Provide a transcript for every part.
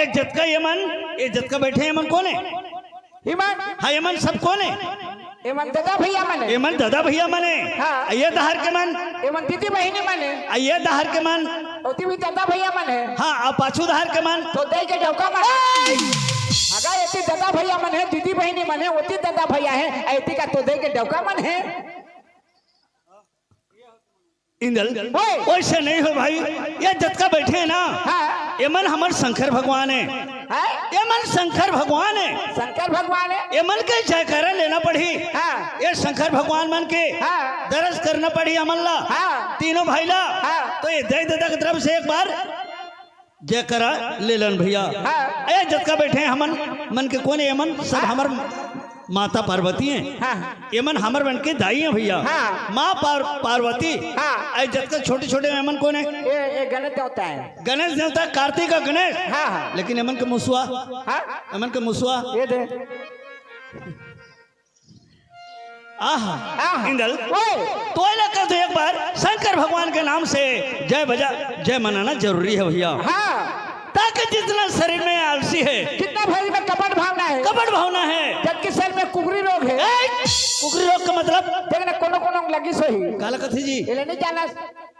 ये जतका यमन, ये जतका बैठे यमन कौन है? ईमान हाँ यमन सब कौन है? ईमान दादा भैया मने, यमन दादा भैया मने। हाँ। ये दहर के मन, ईमान दीदी बहनी मने, ये दहर के मन। ओती भी दादा भैया मने। हाँ अब पाछू दहर के मन तो दे के डौका मन। अगर ऐसी दादा भैया मन है, दीदी बहनी मन है, ओती दादा भैया है, ऐसी का तो दे के डौका मन है। इंदल वैसे नहीं हो भाई, ये जतका बैठे है ना, हाँ। ये मन हमारे शंकर भगवान है, ये मन शंकर भगवान है, शंकर भगवान है। ये मन के जयकारा लेना पड़ी। हाँ। ये शंकर भगवान मन के हाँ। दरस करना पड़ी अमल्ला। हाँ। तीनों भाईला। हाँ। तो ये जय दादा की तरफ से एक बार जयकारा ले लन भैया। हाँ। ये जतका बैठे हैं हमन मन के कौन है? ये मन सब हमार माता पार्वती हैं। हाँ। ये मन हमर बन के दाई हैं भैया। हाँ। माँ पार्वती। हाँ। ऐ जतका छोटे छोटे यमन कौन है? ये गणेश देवता है। गणेश देवता, कार्तिक का गणेश। हाँ हाँ। लेकिन यमन के मुसुआ, हाँ? यमन के मुसुआ ये दे। आहा आहा। इंदल ओए। तो कर दो एक बार शंकर भगवान के नाम से जय बजा जय मनाना जरूरी है भैया। हाँ। ताकि जितना शरीर में आलसी है, कितना भाई में कपट भावना है, कपट भावना है, जबकि शरीर में कुकरी रोग है। कुकरी रोग का मतलब देखना कोनो कोनो लगी सोही काला कथी जी ये नहीं जाना।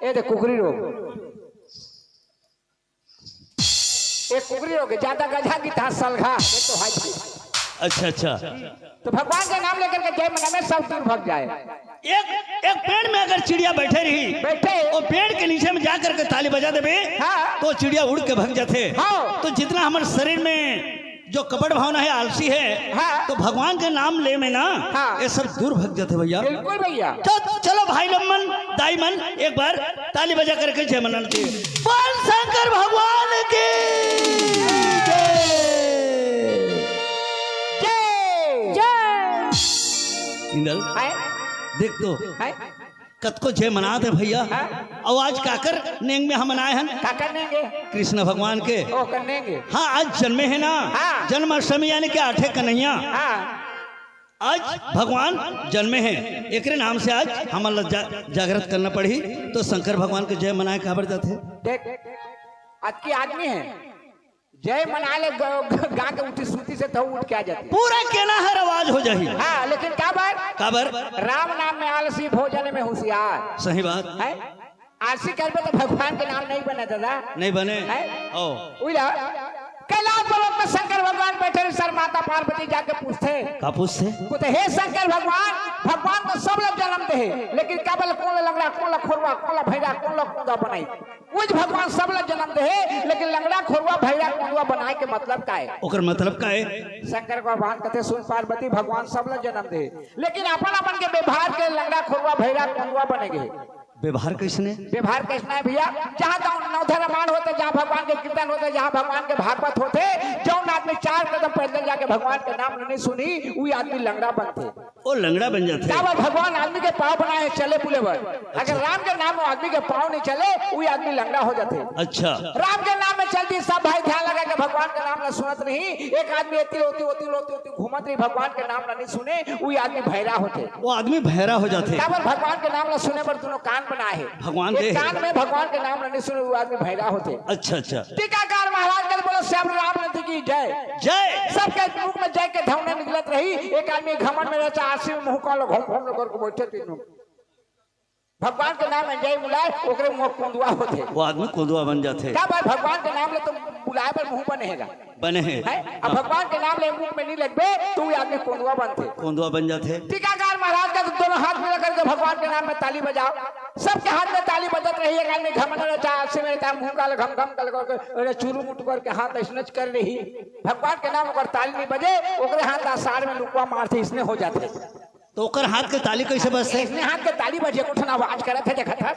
ये देख कुकरी रोग, ये कुकरी रोग है, ज्यादा गधा की था सलघा ये तो है भाई। अच्छा अच्छा। तो भगवान का नाम लेकर के जय मना में सब दूर भाग जाए। एक पेड़ में अगर चिड़िया बैठे रही, बैठे वो पेड़ के नीचे में जाकर के ताली बजा देवे, हाँ। तो चिड़िया उड़ के भाग जाते। हाँ। तो जितना हमारे शरीर में जो कपट भावना है, आलसी है, हाँ। तो भगवान के नाम ले में ना, हाँ। ये सब दूर भाग जाते भैया। बिल्कुल भैया। चलो भाई लम्मन दाई मन एक बार ताली बजा करके जय मनाते। बोल शंकर भगवान की इंदल देख तो कत को जय मना दे भैया। और आज काकर नेंग में हम मनाए हैं, क्या करेंगे? कृष्ण भगवान के। ओ करेंगे। हाँ आज जन्मे है ना। हाँ। जन्माष्टमी यानी कि 8 कन्हैया। हाँ। आज भगवान जन्मे हैं, एक नाम से आज हमारा जागृत करना पड़ी। तो शंकर भगवान के जय मनाए खबर जाते। देख आज की आदमी है, जय मना ले गा के उठी सूती से तो उठ के आ जाती पूरा केना हर आवाज हो जाही। हाँ लेकिन क्या बात, काबर राम नाम में आलसी भोजन में होशियार। सही बात है, आलसी कर तो भगवान के नाम नहीं बने दादा, नहीं बने। ओ कैलाश पर्वत में शंकर भगवान बैठे सर माता पार्वती जाके पूछते का पूछते कुछ हे शंकर भगवान, भगवान को सब लोग जन्म दे लेकिन केवल कौन लंगड़ा कौन खोरवा कौन भैरा कौन कूदा बनाई। कुछ भगवान सब लोग जन्म दे लेकिन लंगड़ा खोरवा भैरा कूदा बनाए के मतलब का है? ओकर मतलब का है? शंकर भगवान कहते सुन पार्वती भगवान सब लोग जन्म दे लेकिन अपन अपन के व्यवहार के लंगड़ा खोरवा भैरा कूदा बनेगे। व्यवहार कैसने? व्यवहार कैसना है भैया, जहाँ नवधा रामायण होते, जहाँ भगवान के कीर्तन होते, जहाँ भगवान के भागवत होते, जौन आदमी 4 कदम पैदल जाके भगवान के नाम नहीं सुनी वही आदमी लंगड़ा बनते। ओ लंगड़ा बन जाते। क्या भगवान आदमी के पाँव बनाए चले बुले बर, अगर राम के नाम आदमी के पाँव नहीं चले वही आदमी लंगड़ा हो जाते। अच्छा राम के नाम में चलती सब भाई ध्यान लगा के भगवान के नाम न सुनत नहीं, एक आदमी एती होती घूमत रही भगवान के नाम नहीं सुने वही आदमी भैरा होते। वो आदमी भैरा हो जाते। भगवान के नाम न सुने पर दोनों कान बनाए है, भगवान एक कान में भगवान के नाम नहीं सुने वो आदमी भैरा होते। अच्छा अच्छा। टीकाकार महाराज के बोलो श्याम राम नदी की जय जय। सबके मुख में जय के धौने निकलत रही। एक आदमी घमंड में रहता आरसी में मुंह कालो घूम घूम करके बैठे तीनों भगवान के नाम में जय बुलाए ओकरे मुंह कोंदुआ होते। वो आदमी कोंदुआ बन जाते। क्या बात, भगवान के नाम ले तो बुलाए पर मुंह बनेगा बने हैं। अब भगवान के नाम ले मुंह में नहीं लगबे तो ये आदमी कोंदुआ बनते। कोंदुआ बन जाते। टीकाकार महाराज का दोनों हाथ मिला करके भगवान के नाम में ताली बजाओ। सबके हाथ में ताली बजत रही है, आदमी घमंड रहता आरसी में रहता मुंह काल घम घम करके चूरू मुट करके हाथ ऐसने कर रही। भगवान के नाम अगर ताली नहीं बजे ओकरे हाथ आषाढ़ में लुकवा मारते इसने हो जाते। तो ओकर हाथ के ताली कैसे बजते? इसने हाथ के ताली बजे कुछ ना आवाज करत है देखा था।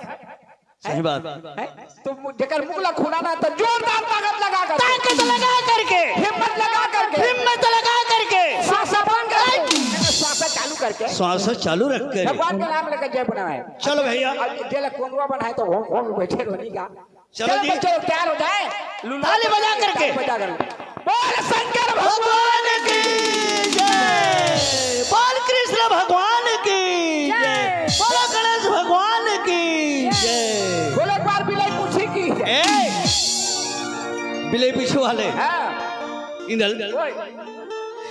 सही बात है तो जेकर मुंह ला खुला ना तो जोरदार ताकत लगा करके हिम्मत लगा करके श्वास चालू करके श्वास चालू रख कर भगवान का नाम लेकर जय बनाए। चलो भैया जेल कोंदुआ बनाए तो होम बैठे रोनी का। चलो जी तैयार हो जाए ताली बजा करके बोल शंकर भगवान की जय, बोल कृष्ण भगवान की जय, बोलो गणेश भगवान की जय। बोलो एक बार बिलाई पूछी की बिले पीछू वाले हाँ इंदल ओए,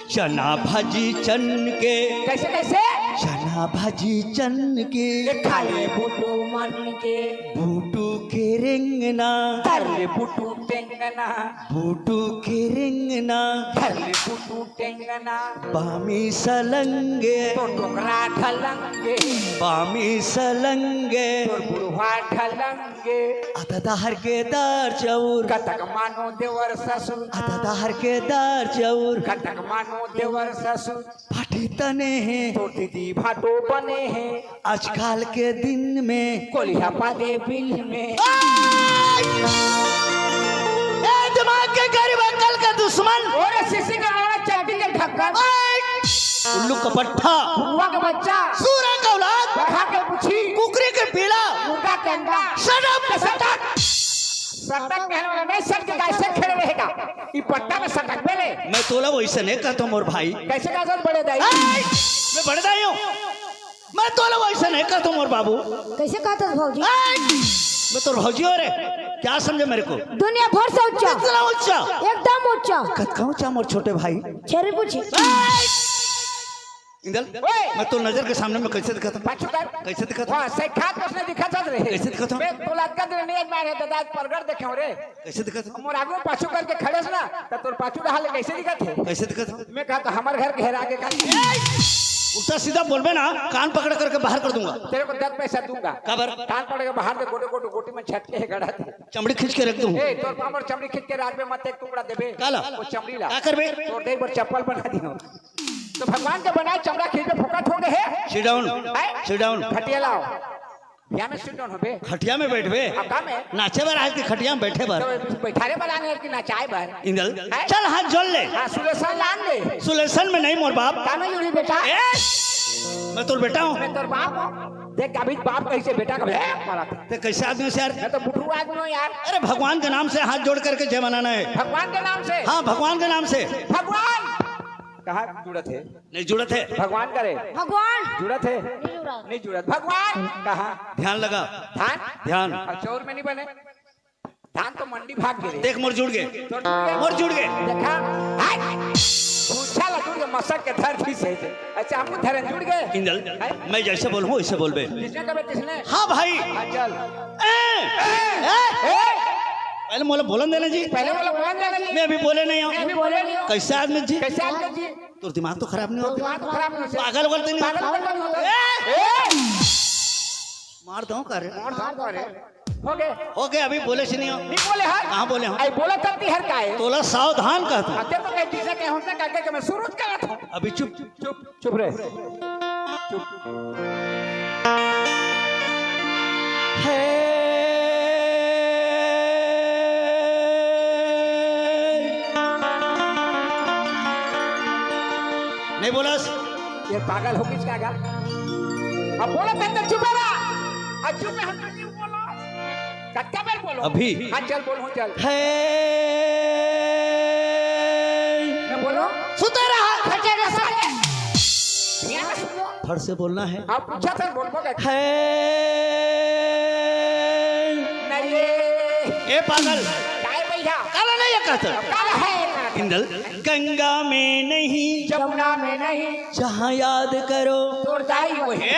चना भाजी चन के, कैसे कैसे चना भाजी चन के, ये खाले बुटू मन के बूटू के रिंगना, धरले बुटू टेंगना, बूटू के रिंगना, धरले बुटू टेंगना, बामी सलंगे, तो टोकरा ढलंगे, बामी सलंगे, तो बुढ़वा ढलंगे, अतदाहर के दार चौर, कटक मानो देवर ससुर, अतदाहर के दार चौर, कटक मानो देवर ससुर, फाटी तने हैं तो दीदी भाटो बने हैं, आजकल के दिन में। कोलिया पादे बिल में। ए दिमाग के गरीब अकल का दुश्मन, और सीसी का लड़ा चाटी के ढक्कन, उल्लू का पट्टा, हुआ के बच्चा, सूरा का औलाद, बढ़ा के पूछी, कुकरी के पीला, मुर्गा के अंडा, शट अप सटक सटक कहने वाला नहीं, सट के कैसे खड़े रहेगा ये पट्टा में सटक बेले। मैं तोला वैसे नहीं कहता मोर भाई, कैसे का सर बड़े दाई, मैं बड़े दाई हूँ, मैं तोला वैसे नहीं कहता मोर बाबू, कैसे कहते हो भौजी? मैं तो भौजी हो रे, क्या समझे मेरे को? दुनिया भर से ऊंचा, इतना ऊंचा, एकदम ऊंचा। कहाँ ऊंचा मोर छोटे भाई? छेरी पूछी इंदल, ओए! मैं तो नजर के सामने में कैसे दिखाता हूँ? पाछू कर कैसे दिखाता हूँ? वहां से खात उसने दिखा चल रहे कैसे दिखाता हूँ? मैं तोला का दिन नहीं मार है दादा परगट देखे हो रे, कैसे दिखाता हूँ? मोर आगू पाछू करके खड़े ना तो तोर पाछू रहा ले कैसे दिखा थे। कैसे दिखाता हूँ? मैं कहा तो हमारे घर के हेरा के का उल्टा सीधा बोलबे ना, कान पकड़ करके बाहर कर दूंगा। तेरे को 10 पैसा दूंगा। काबर? कान पड़ेगा बाहर से गोटे गोटे गोटी में छटके है गड़ा थे। चमड़ी खींच के रख दूं। ए तोर पामर चमड़ी खींच के रात में मत एक टुकड़ा देबे। काला? वो चमड़ी ला। का करबे? तोर दे पर चप्पल बना दियो। तो भगवान के बनाए चमड़ा खींच के फुका ठोके है। Sit down, sit down. खटिया लाओ। या में सिट डाउन होबे। खटिया में बैठबे? अब काम है। नाचे बार आज की खटिया में बैठे बार। तो बैठारे बनाने की नचाए बार। इंदल, चल हाथ जोड़ ले। हां सुलेशन लान ले। सुलेशन में नहीं मोर बाप। कानो यूरी बेटा। मैं तोर बेटा हूँ। मैं तोर बाप हूं। देख अभी बाप कैसे बेटा का मारा था। ते कैसे आदमी से यार? मैं तो बुढ़ू आदमी हूं यार। अरे भगवान के नाम से हाथ जोड़ करके जय मनाना है। भगवान के नाम से। हाँ भगवान के नाम से। भगवान कहा जुड़त है? नहीं जुड़त है। भगवान करे भगवान जुड़त है? नहीं जुड़त। भगवान कहा? ध्यान लगा, धान ध्यान। और चौर में नहीं बने। धान तो मंडी भाग गए। देख मोर जुड़ गए, तो मोर जुड़ गए। देखा हाय पूछा ला जुड़ के मसक के धरती से। अच्छा हम धरन जुड़ गए। इंदल, मैं जैसे बोलूँ वैसे बोलबे। किसने कबे किसने? हाँ भाई। हाँ चल। पहले मोला बोलन देना जी। पहले वाला बोल देना जी। मैं अभी बोले नहीं मैं हूँ। भी बोले नहीं हूँ। कैसे आदमी जी? कैसे आदमी जी? तो दिमाग तो खराब नहीं होता? दिमाग तो खराब नहीं होता। पागल वगल तो नहीं होता? पागल होता। मार दो कर। हो गए। हो गए, अभी बोले से नहीं हो। नहीं बोले हर। कहाँ बोले हम? आई बोला तब हर का है। तोला सावधान कहता। आते तो कहीं किसी के होने का के मैं शुरू कर रहा था। अभी चुप। चुप चुप रहे। चुप। नहीं बोलस? ये पागल हो किसका गा? अब बोला तब चुप रहा। अब चुप है हम नहीं बोलो। कत्ता बेर बोलो। अभी? हाँ चल बोल हूँ चल। है मैं बोलो। सुते रहा। खटे ना साले। ध्यान से सुनो। फट से बोलना है। आप पूछा था बोल बोल है नहीं ए पागल, काय भैया काला नहीं है कहता। काला है इंदल, गंगा में नहीं, जमुना में नहीं, जहाँ याद करो तोर दाई वही,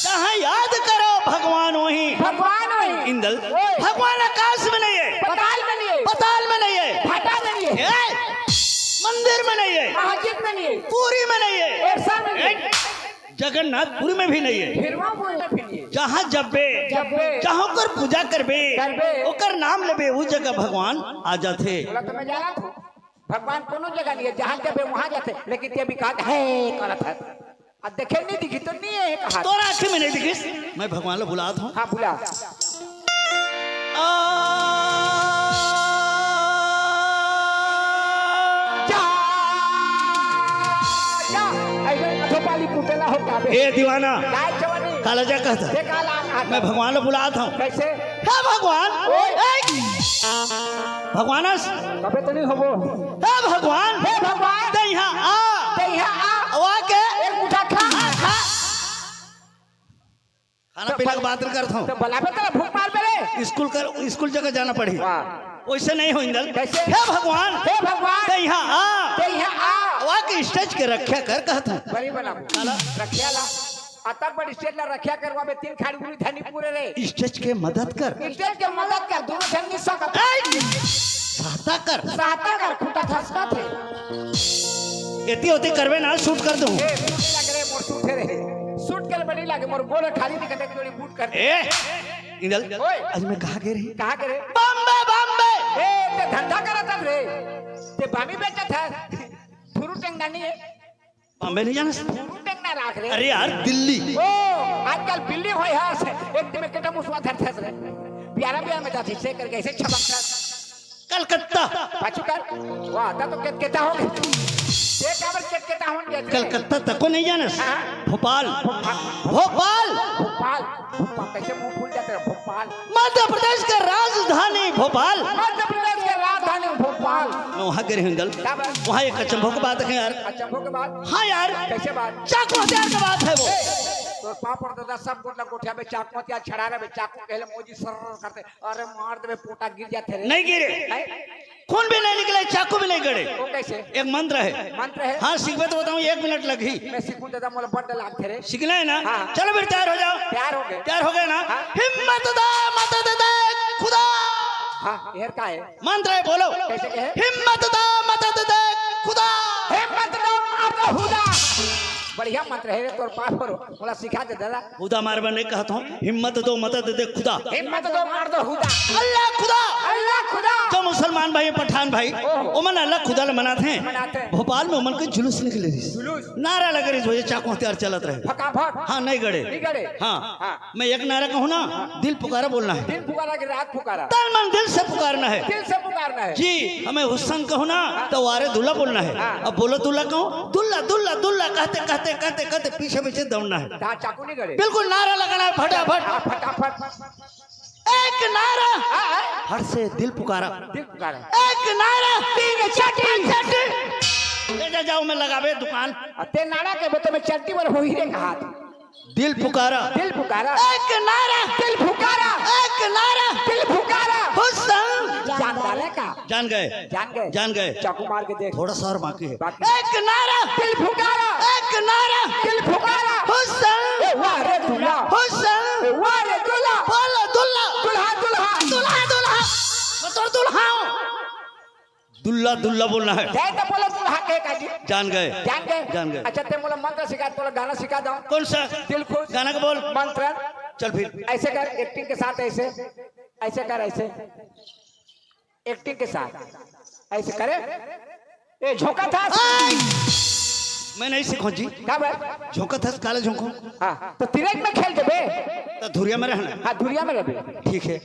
जहाँ याद करो भगवान वही। भगवान वही। इंदल, ओए। भगवान आकाश में नहीं है, पताल में नहीं है, पताल में नहीं है, भाटा में नहीं है, मंदिर में नहीं है, मस्जिद में नहीं है, पूरी में नहीं है, ऐसा में नहीं है, जगन्नाथपुरी में भी नहीं है। फिर वहाँ बोलना फिर नहीं है। जहाँ जब्बे, जहाँ कर पूजा करबे, ओकर नाम लेबे, उस जगह भगवान आ जाते। बोला तो मैं जा रहा हूँ। भगवान कोनो जगह नहीं है, जहाँ जब वहाँ जाते, लेकिन ते भी कहा है करत है। अब देखे नहीं दिखी तो नहीं है कहा। तोरा आँखें में नहीं दिखिस, मैं भगवान को बुलाता हूँ। हाँ बुला। कुटेला हो क्या ए दीवाना, काय चवनी काला जा कहता, ते काला मैं भगवान को बुलाता हूँ। कैसे हे भगवान, भगवानस कबे तो नहीं होबो। हे भगवान, हे भगवान ते यहाँ आ, ते यहाँ आ, वा के एक मुठा खा खाना पीना की बात करता हूँ। तो बलाबे तो भूख मार बेरे स्कूल जगह जाना पड़ी, वाह वैसे नहीं हो इंदल। कैसे? हे भगवान, हे भगवान ते यहाँ आ, स्टेज के रक्षा कर कहत हूँ बड़ी बनाबो रखिया ला अतक बड़ स्टेज ला रखिया करवाबे तीन खाड़ी गुरी धनी पूरे रे स्टेज के मदद कर स्टेज के मदद कर दोनों संगी सकत सहायता कर सहायता कर खुटा खसका थे एती होती करवे ना शूट कर दूं ए बूट लग रे मोर सूट रे सूट के बड़ी लागे मोर गोड़ खाली दिखत है जोड़ी बूट कर ए इंदल ओए। आज मैं कहा गए रही कहां के रे बॉम्बे बॉम्बे ए ते धंधा करत है रे ते बामी बेचत है थुरु टेंगानी है बॉम्बे नहीं जाना थुरु टेंगना राख रे अरे यार दिल्ली ओ आजकल बिल्ली होय है एक दिन में केटा मुसवा धरथस रे प्यारा प्यारा में जाती से करके ऐसे छपकता कलकत्ता पाछू कर वाह ता तो केटा हो गए एक आवर केटा होन गया कलकत्ता तक को नहीं जाना हाँ। भोपाल भोपाल भोपाल भोपाल कैसे मुंह फूल जाते हैं भोपाल मध्य प्रदेश का राजधानी भोपाल मध्य प्रदेश के राजधानी भोपाल मैं वहाँ गए रही हिंदल क्या बात वहाँ एक अचंभों की बात है यार अचंभों के बाद हाँ यार कैसे बात चाकू हथियार की बात है वो तो पापड़ दादा सब गोटला गोठिया में चाकू या छड़ा रे चाकू कहले मोजी सर करते अरे मार दे पोटा गिर जाते रे नहीं गिरे खून भी नहीं निकले चाकू भी नहीं गड़े वो कैसे एक मंत्र है मंत्र है हाँ सीखबे तो बताऊँ 1 मिनट लगी मैं सीखूं दादा मोला बड़ लागते रे सीखना है ना हाँ। चलो फिर तैयार हो जाओ तैयार हो गए तैयार हो गए ना हाँ। हिम्मत दे मदद दे खुदा हां हेर का है मंत्र है बोलो कैसे कहे हिम्मत दे मदद दे खुदा हिम्मत दो मार हुदा बढ़िया मंत्र है रे तोर पास पर मोला सिखा दे दादा खुदा मारवा नहीं कहता हूँ हिम्मत दो मदद दे खुदा हिम्मत दो मार दो हुदा अल्लाह खुदा अल्लाह खुदा जो मुसलमान भाई पठान भाई उमन अल्लाह खुदा मनाते मनाते हैं हैं। भोपाल में उमन के जुलूस निकले जुलूस नारा लगे रही वजह चाकू हथियार चलत रहे फटाफट हाँ नहीं गड़े नहीं गड़े हाँ हाँ। मैं एक नारा कहूँ ना दिल पुकारा बोलना है दिन पुकारा कि रात पुकारा तन मन दिल से पुकारना है दिल से पुकारना है जी हमें हुस्सन कहूँ ना तो वारे दुल्ला बोलना है अब बोलो दुल्ला कहूँ दुल्ला दुल्ला दुल्ला कहते कहते कहते कहते पीछे पीछे दौड़ना है कहाँ चाकू नहीं गड़े बिल्कुल नारा लगाना है फटाफट हाँ, फटाफट एक नारा हर से दिल पुकारा दिल पुकारा एक नारा तीन चटी ले जा जाओ मैं लगावे दुकान ते नारा के बतो में चट्टी पर हो ही रे कहा दिल पुकारा दिल पुकारा एक नारा दिल पुकारा एक नारा दिल पुकारा हुस्न जान डाले का जान गए जान गए जान गए चाकू मार के देख थोड़ा सा और बाकी है बाकी एक नारा दिल पुकारा एक नारा दिल पुकारा हुस्न वाह रे दूल्हा हुस्न वाह रे दूल्हा बोलो दुल्ला दूल्हा दूल्हा दुल्हा दुल्हा मैं तो दुल्हा हूँ दुल्ला दुल्ला बोलना है जय तो बोलो दूल्हा के काजी जान गए जान गए जान गए अच्छा ते मोला मंत्र सिखा तोला गाना सिखा दो कौन सा दिल खुश गाना का बोल मंत्र चल फिर ऐसे कर एक्टिंग के साथ ऐसे ऐसे कर ऐसे एक्टिंग के साथ ऐसे करे ए झोंका था मैं नहीं सीखो जी कब है झोंका था काले झोंको हाँ तो तिरक में खेल देबे तो धुरिया में रहना हाँ दुनिया में रहे ठीक है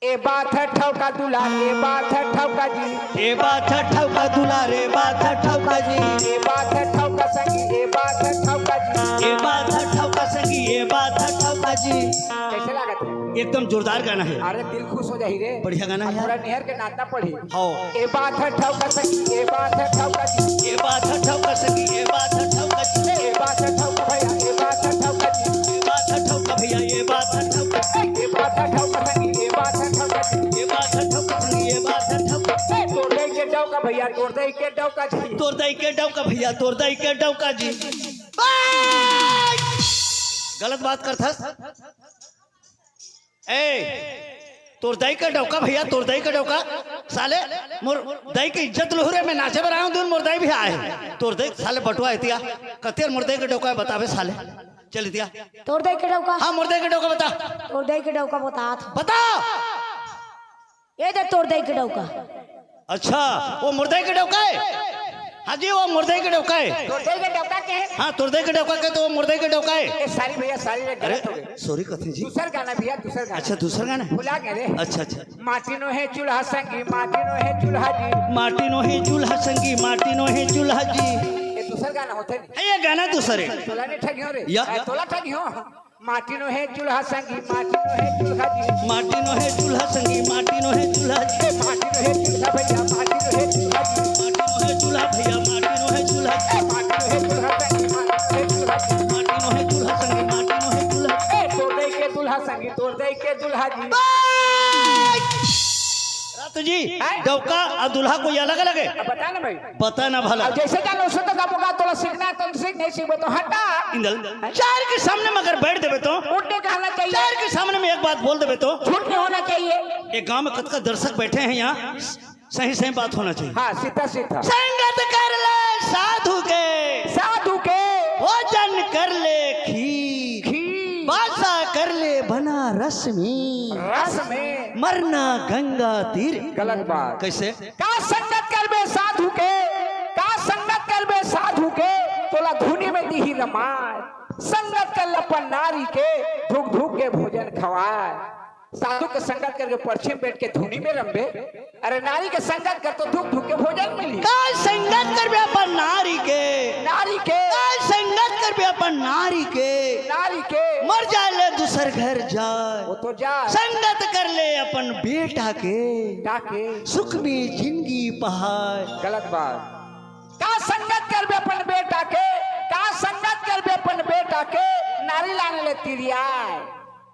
ए बात है ठौका दूल्हा ए बात है ठौका जी ए बात है ठौका दूल्हा रे बात है ठौका जी ए बात है ठौका संगी ए बात है ठौका जी ए बात है ठौका संगी ए बात है ठौका जी कैसे लागत है एकदम जोरदार गाना है अरे दिल खुश हो जाही रे बढ़िया गाना है पूरा यार निहर के नाचना पड़ी हो ए बात है ठौका संगी ए बात है ठौका जी ए बात है ठौका संगी ए बात है ठौका जी ए बात है ठौका भैया ए बात है ठौका जी ए बात है ठौका भैया ए बात है ठौका ए बात है ठौका संगी ए बात है ठौका जी ए बात है ठौका संगी ए बात है ठौका तोड़ दे के डौका भैया तोड़ दे के डौका जी तोर दई के डौका भैया तोर दई के डौका जी गलत बात करथस ए तोर दई के डौका भैया तोर दई के डौका साले मोर दई के इज्जत लोहरे में नाचे बर आऊं दून मोर दई भी आए तोर दई साले बटुआ एतिया कतेर मोर दई के डौका बतावे साले चल दिया तोड़ दे के डौका हाँ मोर दई के डौका बता तोड़ दे के डौका बता बता ये दे तोड़ दे के डौका अच्छा वो मुर्दे के डौका है हाँ जी वो मुर्दे के डौका है तोड़ दे के डौका के है हाँ तुर्दे के डौका के तो वो मुर्दे के डौका है ए सारी भैया सारी रे अरे गलत हो गए सॉरी कथे जी दूसर गाना भैया दूसर गाना अच्छा दूसरा गाना है? भुला गए रे अच्छा अच्छा माटिनो है चूल्हा संगी माटिनो है चूल्हा जी माटिनो है चूल्हा संगी माटिनो है चूल्हा जी ये दूसर गाना होते नहीं है ये गाना दूसरे तोला ने ठगियो रे या। ए, तोला ठगियो माटिनो है चूल्हा संगी माटिनो है चूल्हा जी माटिनो है चूल्हा संगी माटिनो है चूल्हा जी ए, माटिनो है चूल्हा भैया माटिनो है चूल्हा जी माटिनो है चूल्हा भैया माटिनो है चूल्हा जी ए, माटिनो है चूल्हा संगी माटिनो है चूल्हा जी माटिनो है चूल्हा संगी माटिनो है चूल्हा जी ए, तोड़ दे के दूल्हा संगी तोड़ दे के दूल्हा जी तो जी हैं? डौका और दूल्हा कोई अलग अलग है? अब बता ना भाई। बता ना भला। अब जैसे जानो उससे तो कबूगा तो सीखना है, तो सीख नहीं सीखो तो हटा। इंदल चार के सामने में अगर बैठ देवे तो उठने कहना चाहिए, चार के सामने में एक बात बोल देवे तो झूठ नहीं होना चाहिए। एक गांव में कतका दर्शक बैठे हैं यहाँ, सही सही बात होना चाहिए। हाँ सीधा सीधा। संगत कर ले साधु के, साधु के भोजन कर ले खीर, घी बासा कर ले बनारस में, रस में। मरना गंगा तीर। गलत बात। कैसे? का संगत करबे साधु के, का संगत करबे साधु के, तोला धुनी में दी रमाय। संगत कर अपन नारी के, धूक धूक के भोजन खवाए। साधु के संगत करके पर्ची बैठ के धुनी में रंबे, अरे नारी के संगत कर तो धूक धूक के भोजन मिली। का संगत कर बे अपन नारी के, नारी के, का संगत कर बे अपन नारी के, नारी के मर जाए दूसर घर जाए। वो तो जा संगत कर ले अपन बेटा के, डाके। सुख में जिंदगी पहाड़। गलत बात। का संगत कर बे अपन बेटा के, का संगत कर बे अपन बेटा के, नारी लाने ले तिरियाए।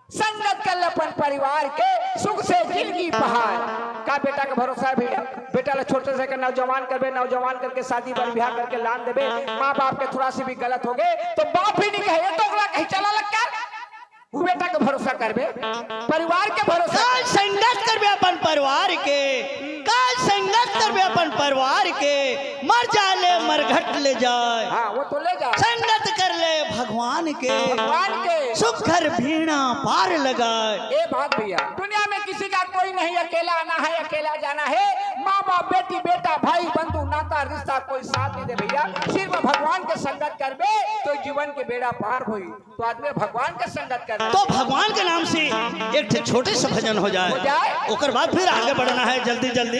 संगत कर ले अपन परिवार के, सुख से जिंदगी पहाड़। का बेटा का भरोसा है भैया? बेटा ले छोटे से नौजवान करबे, नौजवान करके शादी बर ब्याह करके लान देबे। माँ बाप के थोड़ा सी भी गलत हो गए तो बाप भी नहीं कहे तो ओकरा कहीं चला लग कर। वो बेटा का भरोसा करबे, परिवार के भरोसा का संगत कर बे अपन परिवार के, का संगत कर बे अपन परिवार के, मर जाले मरघट ले जाए। हाँ वो तो ले जा। संगत कर ले भगवान के, भगवान के सुख घर भीड़ा पार लगाए। ये बात भैया, दुनिया में किसी का कोई नहीं, अकेला आना है अकेला जाना है। माँ बाप बेटी बेटा भाई बंधु नाता रिश्ता कोई साथ नहीं दे भैया। सिर्फ भगवान के संगत करबे तो जीवन के बेड़ा पार होई। तो आदमी भगवान के संगत कर तो भगवान के नाम से एक छोटे से भजन हो जाए, ओकर बाद फिर आगे बढ़ना है जल्दी जल्दी।